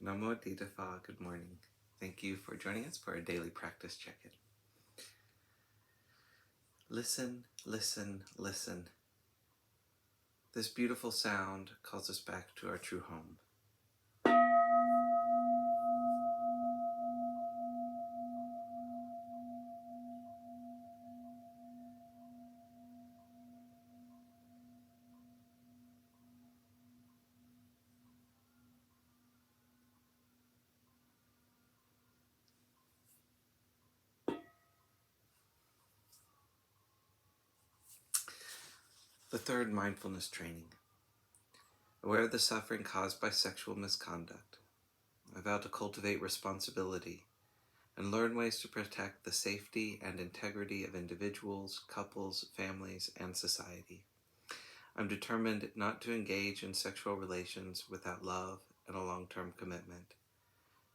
Namo Phat, good morning. Thank you for joining us for our daily practice check-in. Listen, listen, listen. This beautiful sound calls us back to our true home. The third mindfulness training. Aware of the suffering caused by sexual misconduct, I vow to cultivate responsibility and learn ways to protect the safety and integrity of individuals, couples, families, and society. I'm determined not to engage in sexual relations without love and a long-term commitment.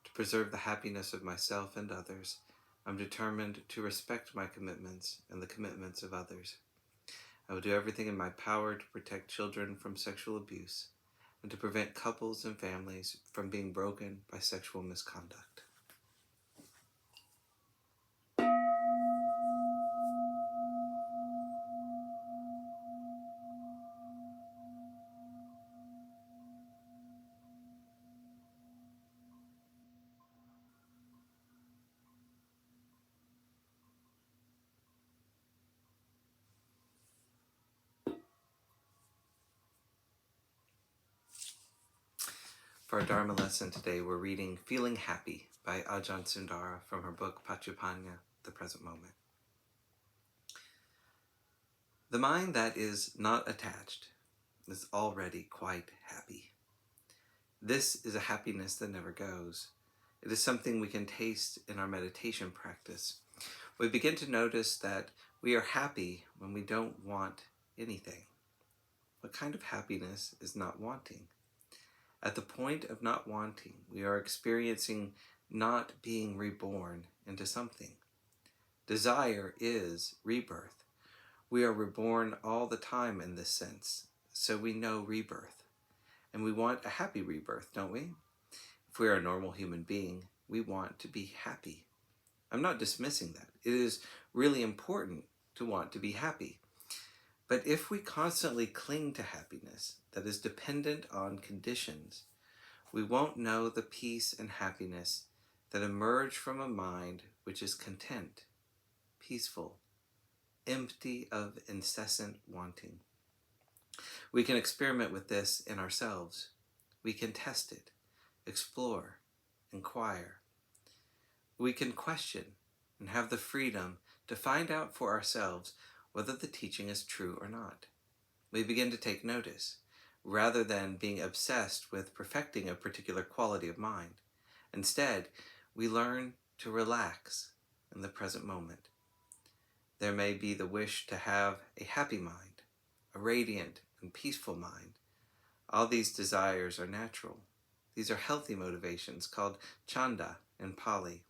To preserve the happiness of myself and others, I'm determined to respect my commitments and the commitments of others. I will do everything in my power to protect children from sexual abuse and to prevent couples and families from being broken by sexual misconduct. For our Dharma lesson today, we're reading Feeling Happy by Ajahn Sundara from her book Paccuppanna, The Present Moment. The mind that is not attached is already quite happy. This is a happiness that never goes. It is something we can taste in our meditation practice. We begin to notice that we are happy when we don't want anything. What kind of happiness is not wanting? At the point of not wanting, we are experiencing not being reborn into something. Desire is rebirth. We are reborn all the time in this sense, so we know rebirth. And we want a happy rebirth, don't we? If we are a normal human being, we want to be happy. I'm not dismissing that. It is really important to want to be happy. But if we constantly cling to happiness that is dependent on conditions, we won't know the peace and happiness that emerge from a mind which is content, peaceful, empty of incessant wanting. We can experiment with this in ourselves. We can test it, explore, inquire. We can question and have the freedom to find out for ourselves whether the teaching is true or not. We begin to take notice, rather than being obsessed with perfecting a particular quality of mind. Instead, we learn to relax in the present moment. There may be the wish to have a happy mind, a radiant and peaceful mind. All these desires are natural. These are healthy motivations called chanda in Pali.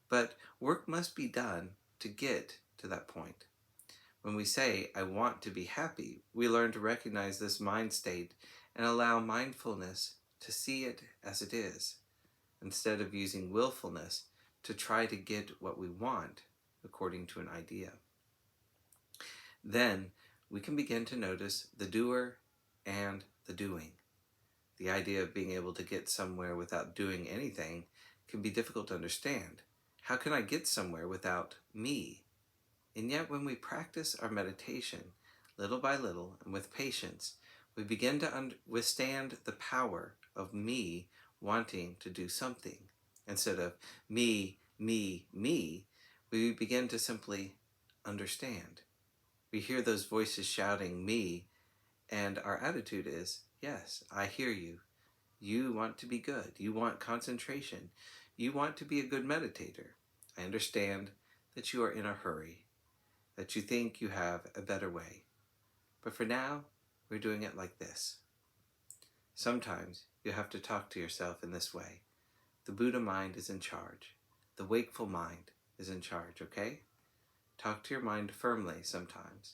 But work must be done to get to that point. When we say, I want to be happy, we learn to recognize this mind state and allow mindfulness to see it as it is, instead of using willfulness to try to get what we want according to an idea. Then we can begin to notice the doer and the doing. The idea of being able to get somewhere without doing anything can be difficult to understand. How can I get somewhere without me? And yet when we practice our meditation, little by little and with patience, we begin to withstand the power of me wanting to do something. Instead of me, me, me, we begin to simply understand. We hear those voices shouting me, and our attitude is, yes, I hear you. You want to be good. You want concentration. You want to be a good meditator. I understand that you are in a hurry, that you think you have a better way. But for now, we're doing it like this. Sometimes you have to talk to yourself in this way. The Buddha mind is in charge. The wakeful mind is in charge, okay? Talk to your mind firmly sometimes.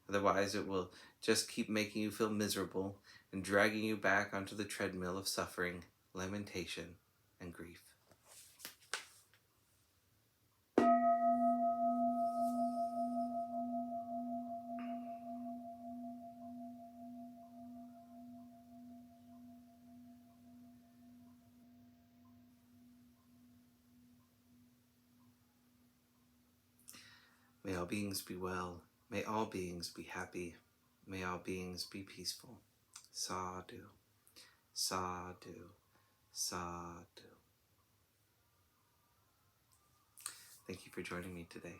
Otherwise, it will just keep making you feel miserable and dragging you back onto the treadmill of suffering lamentation, and grief. May all beings be well. May all beings be happy. May all beings be peaceful. Sadhu, sadhu, sadhu. Thank you for joining me today.